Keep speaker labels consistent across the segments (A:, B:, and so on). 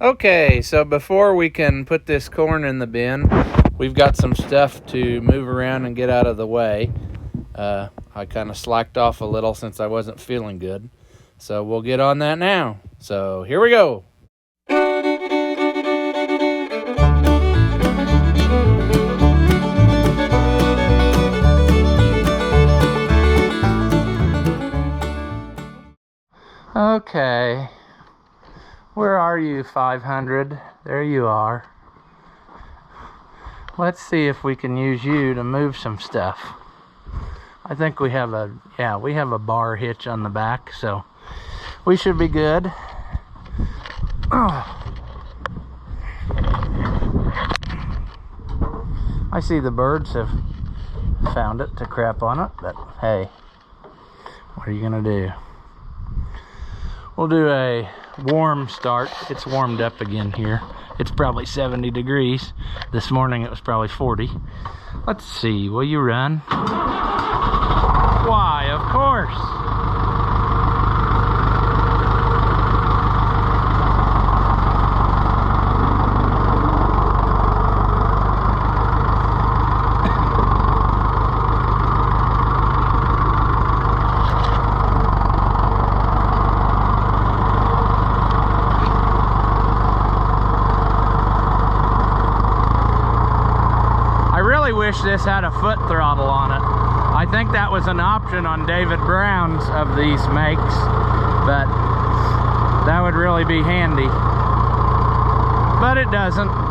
A: Okay, so before we can put this corn in the bin, we've got some stuff to move around and get out of the way. I kind of slacked off a little since I wasn't feeling good. So we'll get on that now. So here we go. Okay. Where are you, 500? There you are. Let's see if we can use you to move some stuff. I think we have a bar hitch on the back, so we should be good. Oh. I see the birds have found it to crap on it, but hey, what are you gonna do? We'll do a warm start. It's warmed up again here. It's probably 70 degrees. This morning it was probably 40. Let's see, will you run? Why, of course. Wish this had a foot throttle on it. I think that was an option on David Brown's of these makes, but that would really be handy. But it doesn't.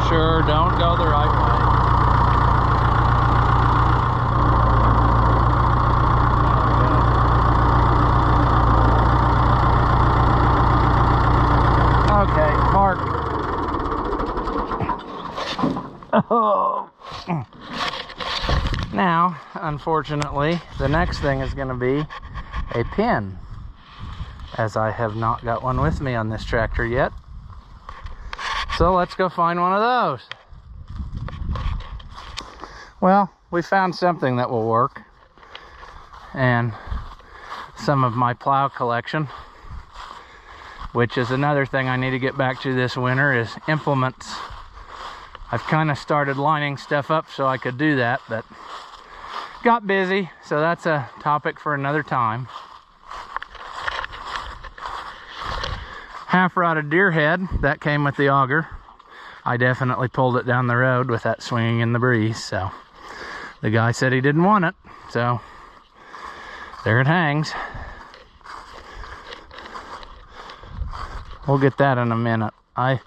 A: Sure, don't go the right way. Okay, park. Oh. Now, unfortunately, the next thing is going to be a pin, as I have not got one with me on this tractor yet. So let's go find one of those. Well, we found something that will work. And some of my plow collection, which is another thing I need to get back to this winter, is implements. I've kind of started lining stuff up so I could do that, but got busy, so that's a topic for another time. Half-rotted deer head, that came with the auger. I definitely pulled it down the road with that swinging in the breeze, so the guy said he didn't want it, so there it hangs. We'll get that in a minute. I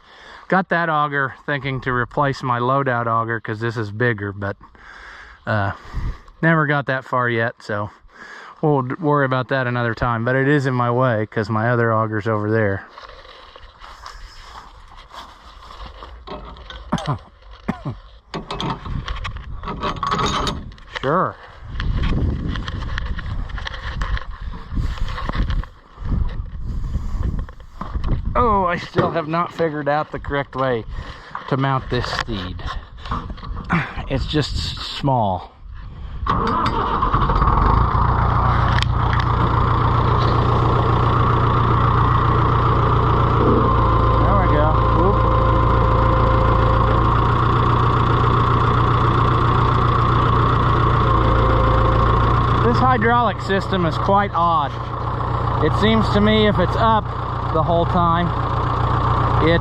A: got that auger thinking to replace my loadout auger because this is bigger, but never got that far yet, so we'll worry about that another time. But it is in my way because my other auger's over there. Sure. Oh, I still have not figured out the correct way to mount this steed. It's just small. This hydraulic system is quite odd. It seems to me if it's up the whole time, it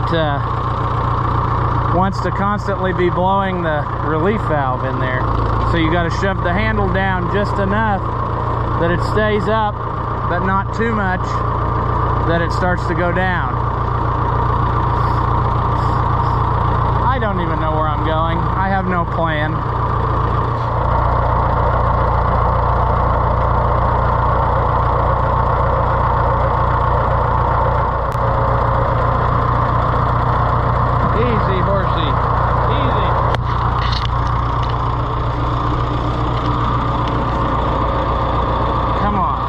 A: wants to constantly be blowing the relief valve in there. So you got to shove the handle down just enough that it stays up, but not too much that it starts to go down. I don't even know where I'm going. I have no plan. Easy, horsey. Easy. Come on.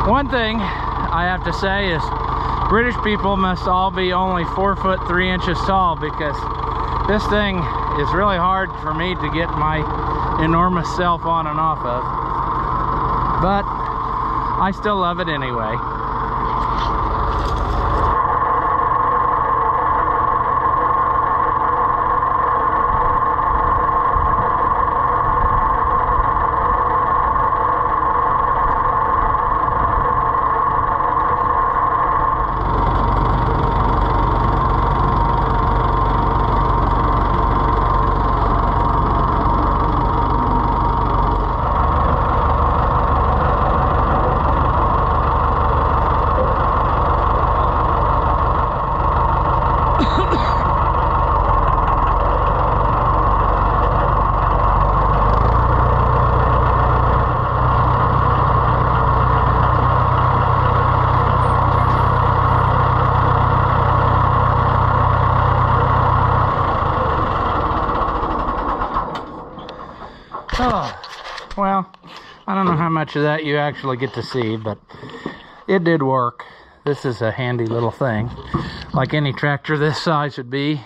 A: One thing I have to say is British people must all be only 4 foot 3 inches tall, because this thing is really hard for me to get my enormous self on and off of. But I still love it anyway. Oh, well, I don't know how much of that you actually get to see, but it did work. This is a handy little thing, like any tractor this size would be.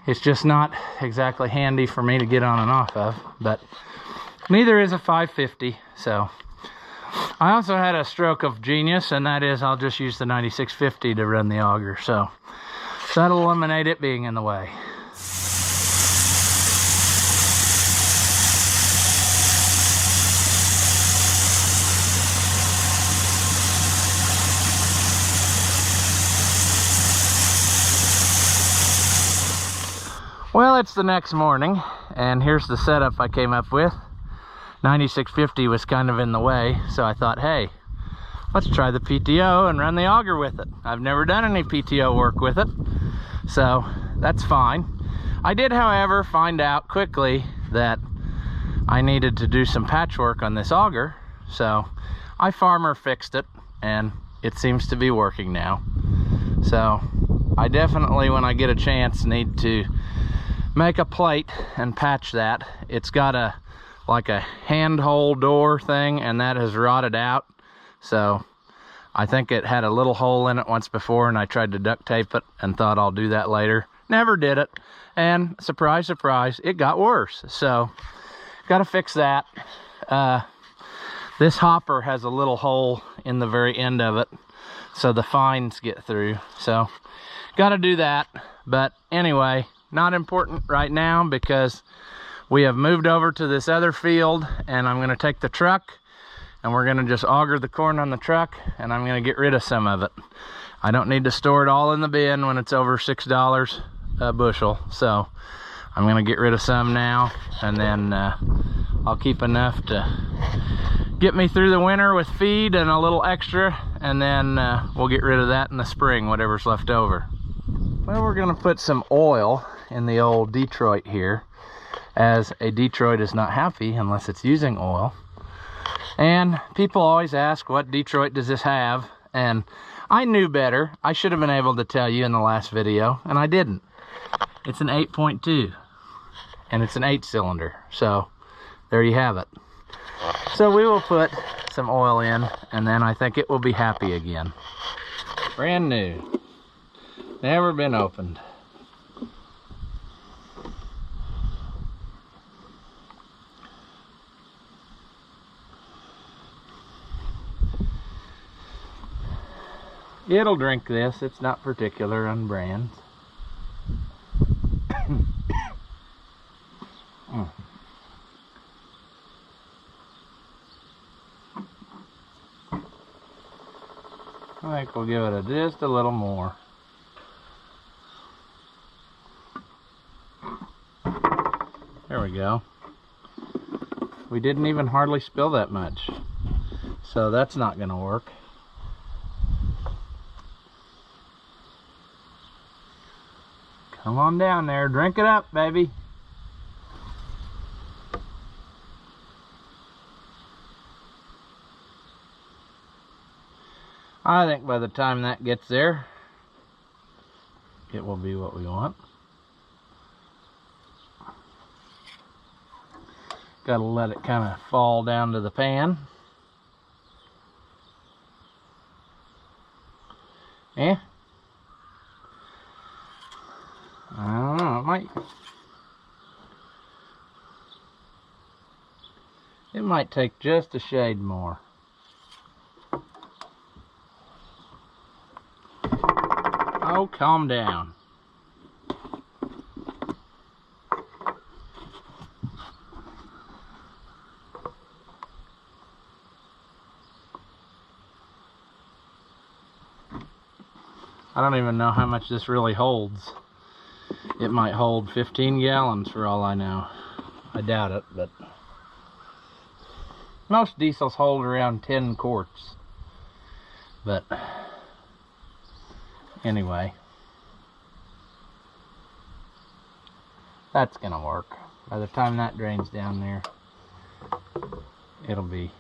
A: It's just not exactly handy for me to get on and off of, but neither is a 550. So I also had a stroke of genius, and that is I'll just use the 9650 to run the auger, so that'll eliminate it being in the way. Well, it's the next morning, and here's the setup I came up with. 9650 was kind of in the way, so I thought, hey, let's try the PTO and run the auger with it. I've never done any PTO work with it, so that's fine. I did, however, find out quickly that I needed to do some patchwork on this auger, so I farmer fixed it, and it seems to be working now. So I definitely, when I get a chance, need to make a plate and patch that. It's got a like a handhole door thing, and that has rotted out. So I think it had a little hole in it once before, and I tried to duct tape it and thought I'll do that later. Never did it, and surprise, surprise, it got worse. So got to fix that. This hopper has a little hole in the very end of it, so the fines get through. So got to do that. But anyway, not important right now because we have moved over to this other field, and I'm going to take the truck and we're going to just auger the corn on the truck, and I'm going to get rid of some of it. I don't need to store it all in the bin when it's over $6 a bushel. So I'm going to get rid of some now, and then I'll keep enough to get me through the winter with feed and a little extra, and then we'll get rid of that in the spring, whatever's left over. Well, we're going to put some oil in the old Detroit here, as a Detroit is not happy unless it's using oil. And people always ask, what Detroit does this have? And I knew better. I should have been able to tell you in the last video, and I didn't. It's an 8.2, and it's an 8-cylinder. So there you have it. So we will put some oil in, and then I think it will be happy again. Brand new. Never been opened. It'll drink this. It's not particular on brands. I think we'll give it just a little more. There we go. We didn't even hardly spill that much, so that's not going to work. Come on down there, drink it up, baby. I think by the time that gets there, it will be what we want. Gotta let it kind of fall down to the pan. Yeah. I don't know, it might take just a shade more. Oh, calm down. I don't even know how much this really holds. It might hold 15 gallons for all I know. I doubt it, but most diesels hold around 10 quarts. But anyway, that's gonna work. By the time that drains down there, it'll be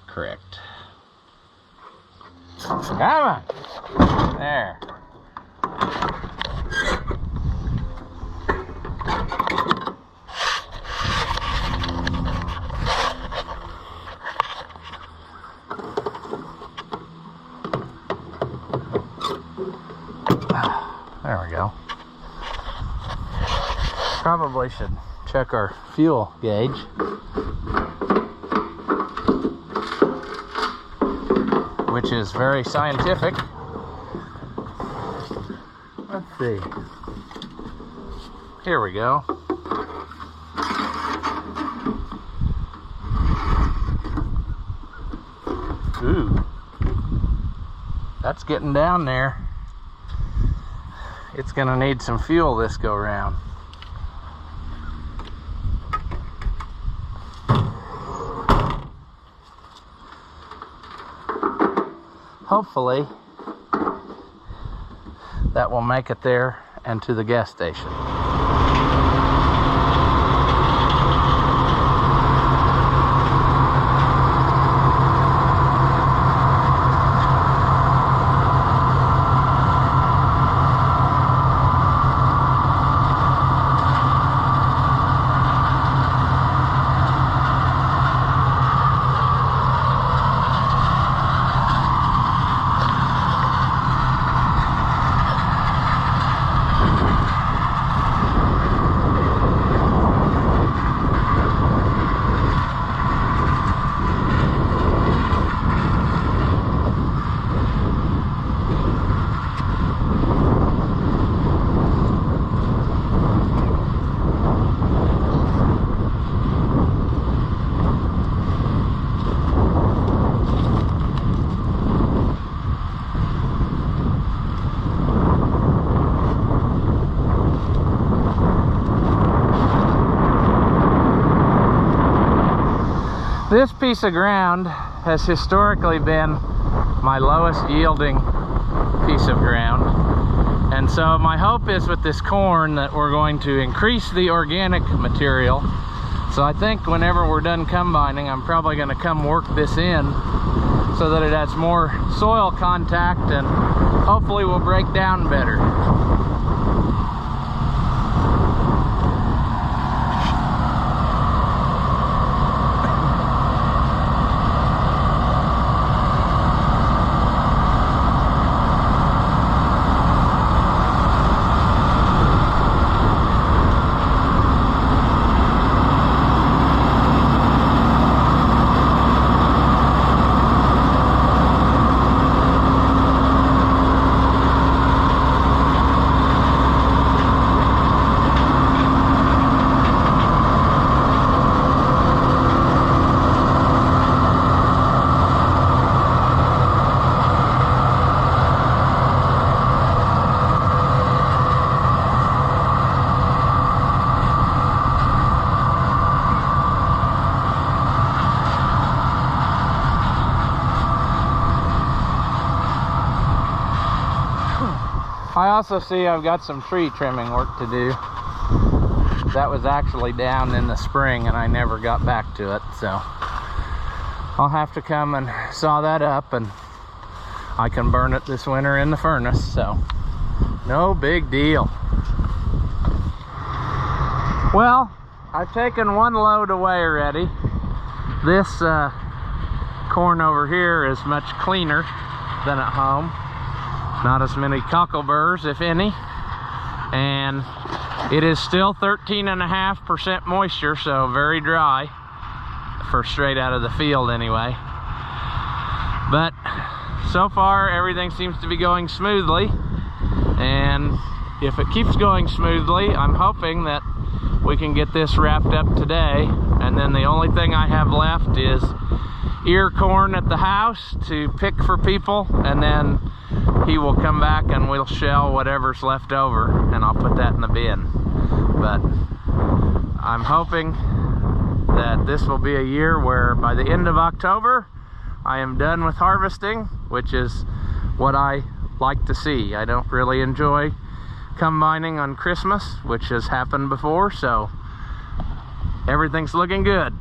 A: correct. Come on! There. There we go. Probably should check our fuel gauge. Which is very scientific. Let's see. Here we go. Ooh. That's getting down there. It's gonna need some fuel this go round. hopefully that will make it there and to the gas station. This piece of ground has historically been my lowest yielding piece of ground. And so my hope is with this corn that we're going to increase the organic material. So I think whenever we're done combining, I'm probably going to come work this in so that it has more soil contact and hopefully will break down better. I also see I've got some tree trimming work to do. That was actually down in the spring and I never got back to it, so I'll have to come and saw that up, and I can burn it this winter in the furnace, so no big deal. Well, I've taken one load away already. This corn over here is much cleaner than at home. Not as many cockleburs, if any, and it is still 13.5% moisture, so very dry for straight out of the field anyway. But so far everything seems to be going smoothly, and if it keeps going smoothly, I'm hoping that we can get this wrapped up today, and then the only thing I have left is ear corn at the house to pick for people, and then he will come back and we'll shell whatever's left over, and I'll put that in the bin. But I'm hoping that this will be a year where by the end of October I am done with harvesting, which is what I like to see. I don't really enjoy combining on Christmas, which has happened before, so everything's looking good.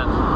A: it.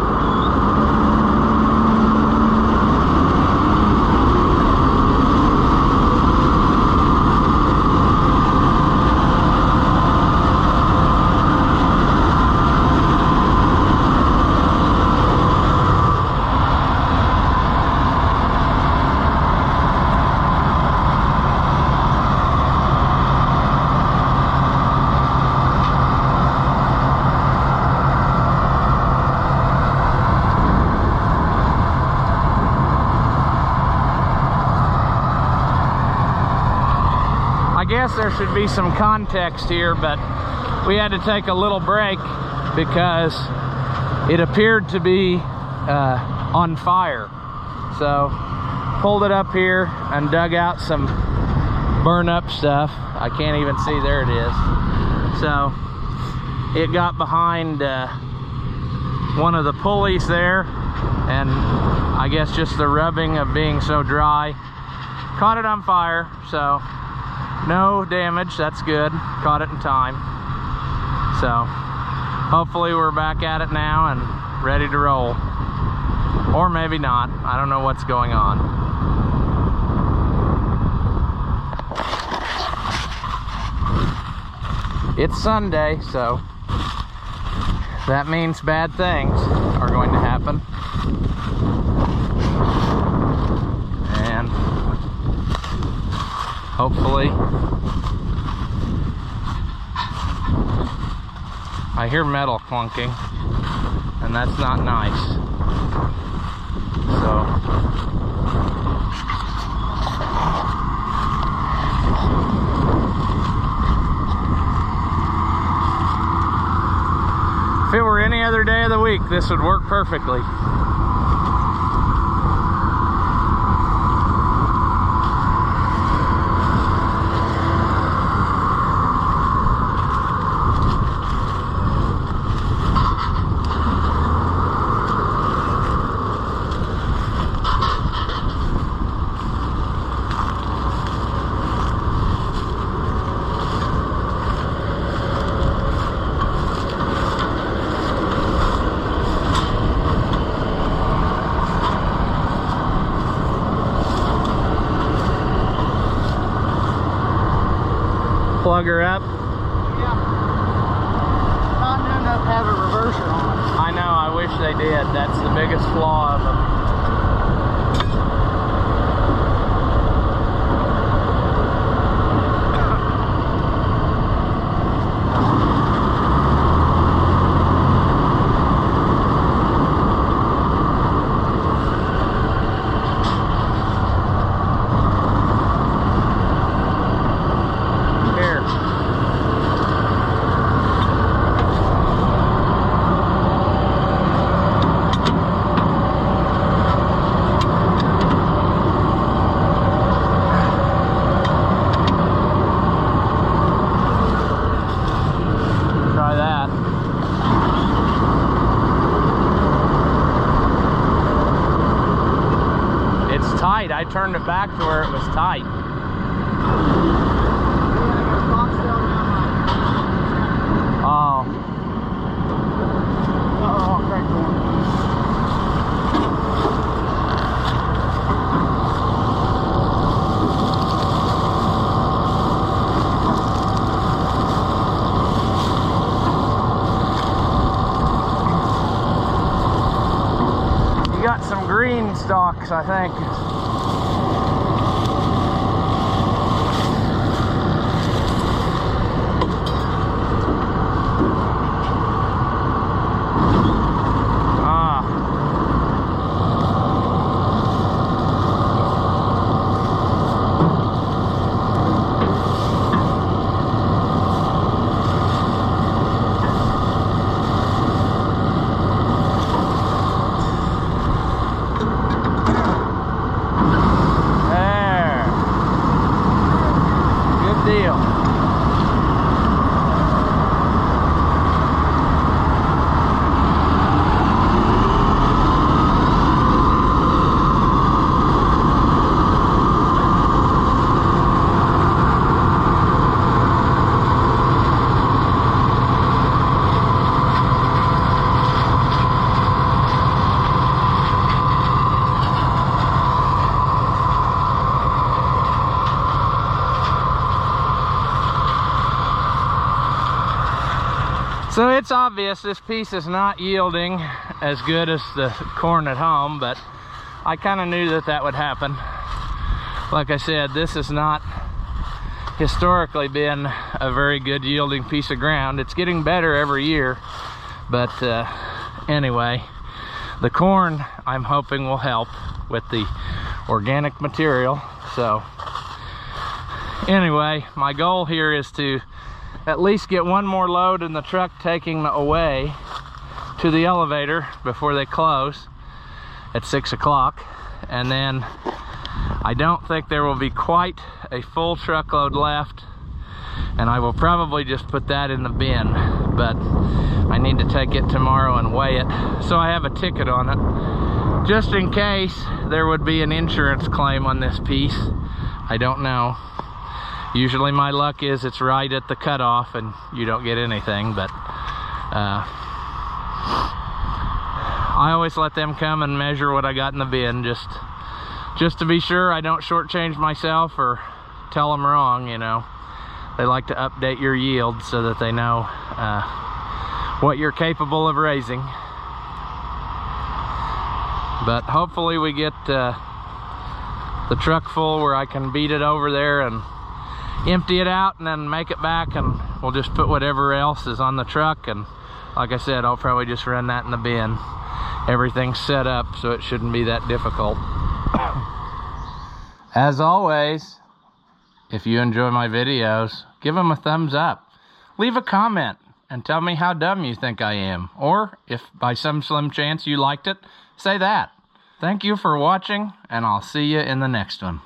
A: I guess there should be some context here, but we had to take a little break because it appeared to be on fire. So pulled it up here and dug out some burn up stuff. I can't even see, there it is. So it got behind one of the pulleys there, and I guess just the rubbing of being so dry caught it on fire. So no damage, that's good. Caught it in time. So hopefully we're back at it now and ready to roll. Or maybe not. I don't know what's going on. It's Sunday, so that means bad things are going to happen. And hopefully, I hear metal clunking, and that's not nice. So if it were any other day of the week, this would work perfectly. Plug her up.
B: Yeah. Not new enough to have a reverser on.
A: I know, I wish they did. That's the biggest flaw of them. I turned it back to where it was tight. Oh. You got some green stalks, I think. it's obvious this piece is not yielding as good as the corn at home, but I kind of knew that that would happen. Like I said, this has not historically been a very good yielding piece of ground. It's getting better every year, but anyway, the corn I'm hoping will help with the organic material. So anyway, my goal here is to at least get one more load in the truck taking away to the elevator before they close at 6 o'clock. And then I don't think there will be quite a full truckload left, and I will probably just put that in the bin, but I need to take it tomorrow and weigh it, so I have a ticket on it just in case there would be an insurance claim on this piece. I don't know. Usually my luck is it's right at the cutoff and you don't get anything, but I always let them come and measure what I got in the bin just to be sure I don't shortchange myself or tell them wrong, you know. They like to update your yield so that they know what you're capable of raising. But hopefully we get the truck full where I can beat it over there and empty it out and then make it back, and we'll just put whatever else is on the truck. And like I said, I'll probably just run that in the bin. Everything's set up, so it shouldn't be that difficult. As always, if you enjoy my videos, give them a thumbs up. Leave a comment and tell me how dumb you think I am. Or if by some slim chance you liked it, say that. Thank you for watching, and I'll see you in the next one.